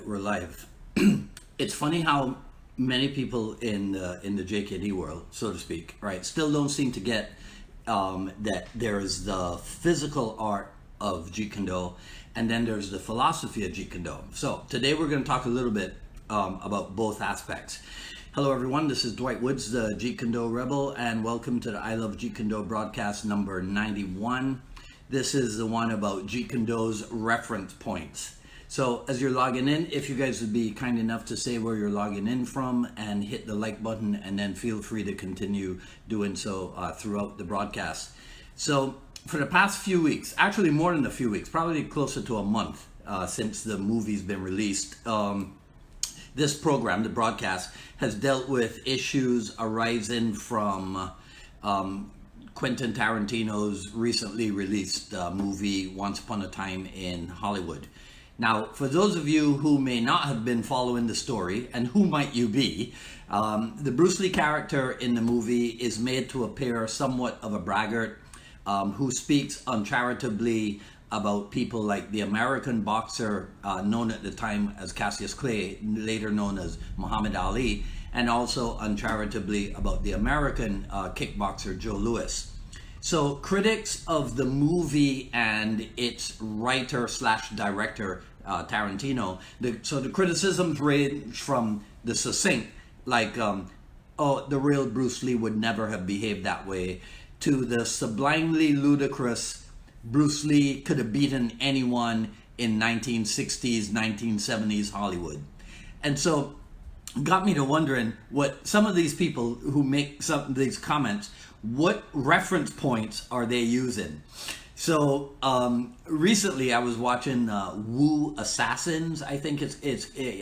We're live. It's funny how many people in the JKD world, so to speak, right, still don't seem to get that there's the physical art of Jeet Kune, and then there's the philosophy of Jeet Kune. So today we're going to talk a little bit about both aspects. Hello everyone, this is Dwight Woods, the Jeet Kune Rebel, and welcome to the I Love Jeet Kune broadcast number 91. This is the one about Jeet Kune's reference points. So as you're logging in, if you guys would be kind enough to say where you're logging in from and hit the like button, and then feel free to continue doing so throughout the broadcast. So for the past few weeks, actually more than a few weeks, probably closer to a month since the movie's been released, this program, the broadcast, has dealt with issues arising from Quentin Tarantino's recently released movie Once Upon a Time in Hollywood. Now, for those of you who may not have been following the story, and who might you be, the Bruce Lee character in the movie is made to appear somewhat of a braggart who speaks uncharitably about people like the American boxer known at the time as Cassius Clay, later known as Muhammad Ali, and also uncharitably about the American kickboxer Joe Louis. So critics of the movie and its writer slash director Tarantino, so the criticisms range from the succinct, like, oh, the real Bruce Lee would never have behaved that way, to the sublimely ludicrous, Bruce Lee could have beaten anyone in 1960s, 1970s Hollywood. And so got me to wondering what some of these people who make some of these comments, what reference points are they using? So recently I was watching Wu Assassins. I think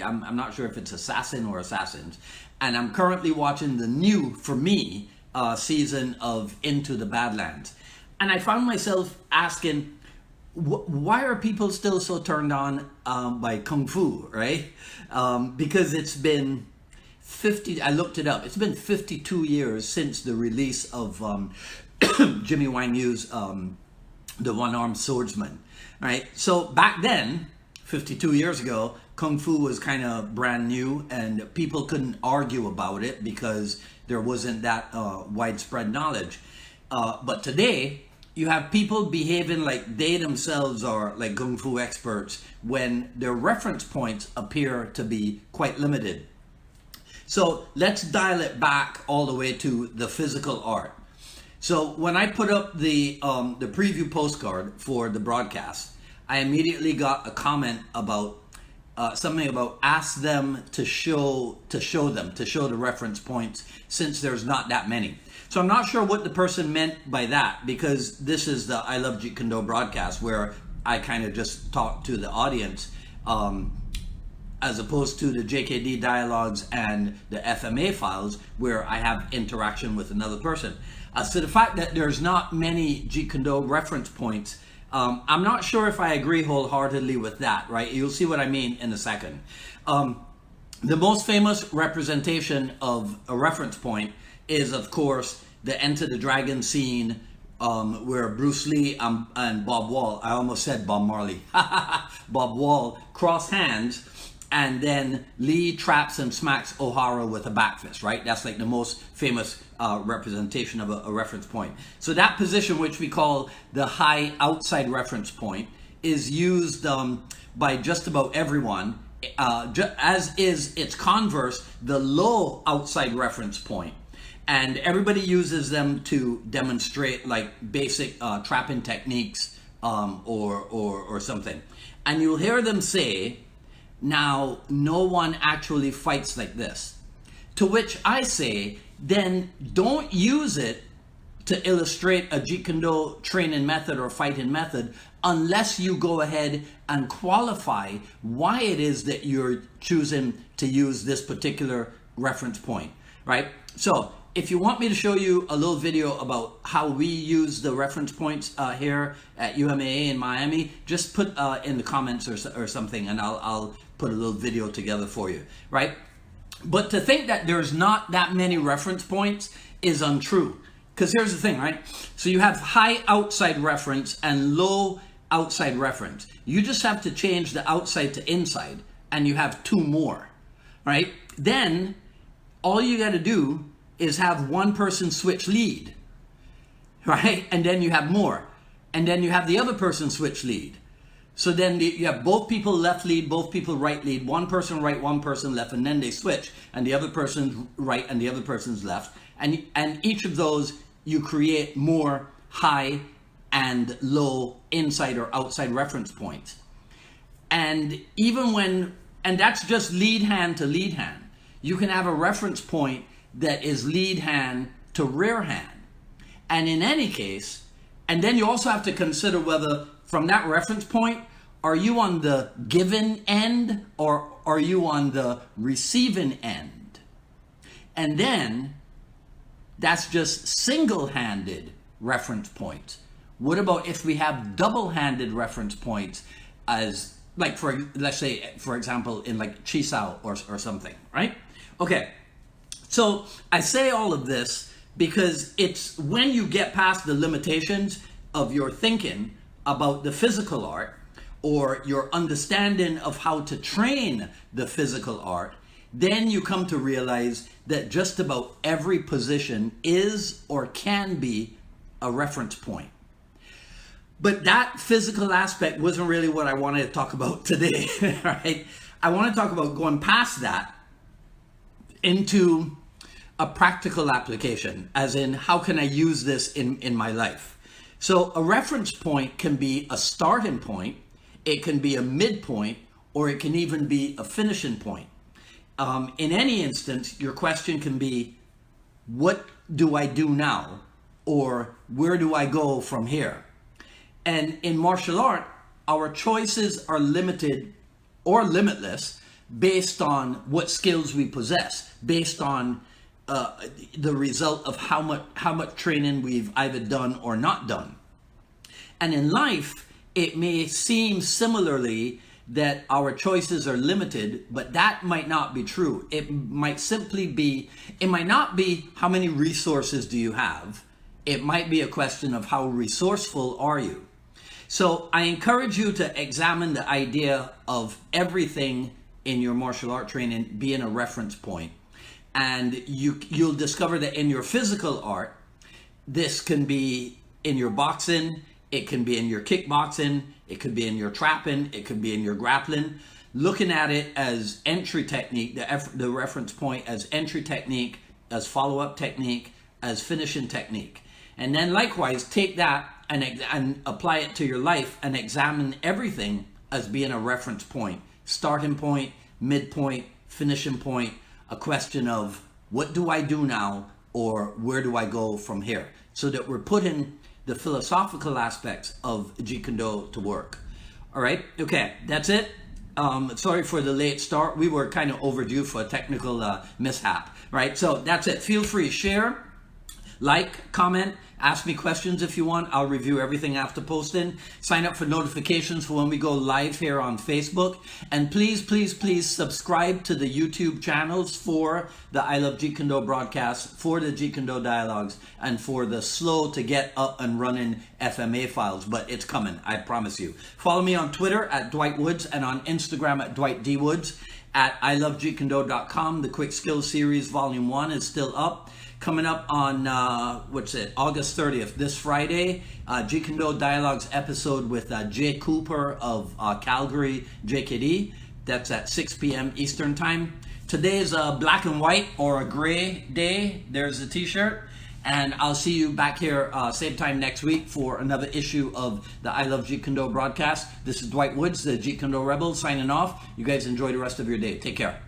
I'm not sure if it's Assassin or Assassins. And I'm currently watching the new, for me, season of Into the Badlands. And I found myself asking, why are people still so turned on by Kung Fu, right? Because it's been I looked it up, it's been 52 years since the release of Jimmy Wang Yu's The One-Armed Swordsman, right? So back then, 52 years ago, Kung Fu was kind of brand new and people couldn't argue about it because there wasn't that widespread knowledge. But today, you have people behaving like they themselves are like Kung Fu experts when their reference points appear to be quite limited. So let's dial it back all the way to the physical art. So when I put up the preview postcard for the broadcast, I immediately got a comment about something about ask them to show the reference points, since there's not that many. So I'm not sure what the person meant by that, because this is the I Love Jeet Kune broadcast where I kind of just talk to the audience, as opposed to the JKD dialogues and the FMA files where I have interaction with another person. So the fact that there's not many Jeet Kune reference points, I'm not sure if I agree wholeheartedly with that, right? You'll see what I mean in a second. The most famous representation of a reference point is, of course, the Enter the Dragon scene where Bruce Lee and Bob Wall, I almost said Bob Marley, Bob Wall cross hands, and then Lee traps and smacks O'Hara with a back fist, right? That's like the most famous representation of a reference point. So that position, which we call the high outside reference point, is used by just about everyone, as is its converse, the low outside reference point. And everybody uses them to demonstrate like basic trapping techniques or something. And you'll hear them say, now, no one actually fights like this. To which I say, then don't use it to illustrate a Jeet Kune training method or fighting method unless you go ahead and qualify why it is that you're choosing to use this particular reference point, right? So if you want me to show you a little video about how we use the reference points here at UMAA in Miami, just put in the comments or something, and I'll put a little video together for you, right? But to think that there's not that many reference points is untrue. Because here's the thing, right? So you have high outside reference and low outside reference. You just have to change the outside to inside. and you have 2 more, right? Then all you got to do is have one person switch lead, right? And then you have more. And then you have the other person switch lead. So then you have both people left lead, both people right lead, one person right, one person left, and then they switch, and the other person's right and the other person's left. And each of those, you create more high and low inside or outside reference points. And and that's just lead hand to lead hand. You can have a reference point that is lead hand to rear hand. And in any case, and then you also have to consider whether from that reference point, are you on the given end or are you on the receiving end? And then that's just single-handed reference points. What about if we have double-handed reference points as, like, let's say, for example, in like Chisao or something, right? Okay, so I say all of this because it's when you get past the limitations of your thinking about the physical art or your understanding of how to train the physical art, then you come to realize that just about every position is or can be a reference point. But that physical aspect wasn't really what I wanted to talk about today, right? I want to talk about going past that into a practical application, as in how can I use this in my life? So a reference point can be a starting point, it can be a midpoint, or it can even be a finishing point. In any instance, your question can be, what do I do now? Or where do I go from here? And in martial art, our choices are limited or limitless based on what skills we possess, based on the result of how much training we've either done or not done. And in life, it may seem similarly that our choices are limited, but that might not be true. It might not be how many resources do you have. It might be a question of how resourceful are you. So I encourage you to examine the idea of everything in your martial art training being a reference point. And you'll discover that in your physical art, this can be in your boxing, it can be in your kickboxing, it could be in your trapping, it could be in your grappling. Looking at it as entry technique, the reference point as entry technique, as follow-up technique, as finishing technique. And then likewise, take that and apply it to your life and examine everything as being a reference point. Starting point, midpoint, finishing point, a question of what do I do now or where do I go from here? So that we're putting the philosophical aspects of Jeet Kune Do to work. All right, okay, that's it. Sorry for the late start. We were kind of overdue for a technical mishap, right? So that's it. Feel free to share, like, comment, ask me questions if you want. I'll review everything after posting. Sign up for notifications for when we go live here on Facebook. And please, please, please subscribe to the YouTube channels for the I Love Jeet Kune Do broadcasts, for the Jeet Kune Do dialogues, and for the slow to get up and running FMA files. But it's coming, I promise you. Follow me on Twitter at Dwight Woods and on Instagram at Dwight D. Woods. At ilovejeetkunዶ.com. The Quick Skills Series Volume 1 is still up. Coming up on, August 30th, this Friday, Jeet Kune Do Dialogues episode with Jay Cooper of Calgary, JKD. That's at 6 p.m. Eastern Time. Today is a black and white or a gray day. There's a t-shirt. And I'll see you back here same time next week for another issue of the I Love Jeet Kune Do broadcast. This is Dwight Woods, the Jeet Kune Do Rebel, signing off. You guys enjoy the rest of your day. Take care.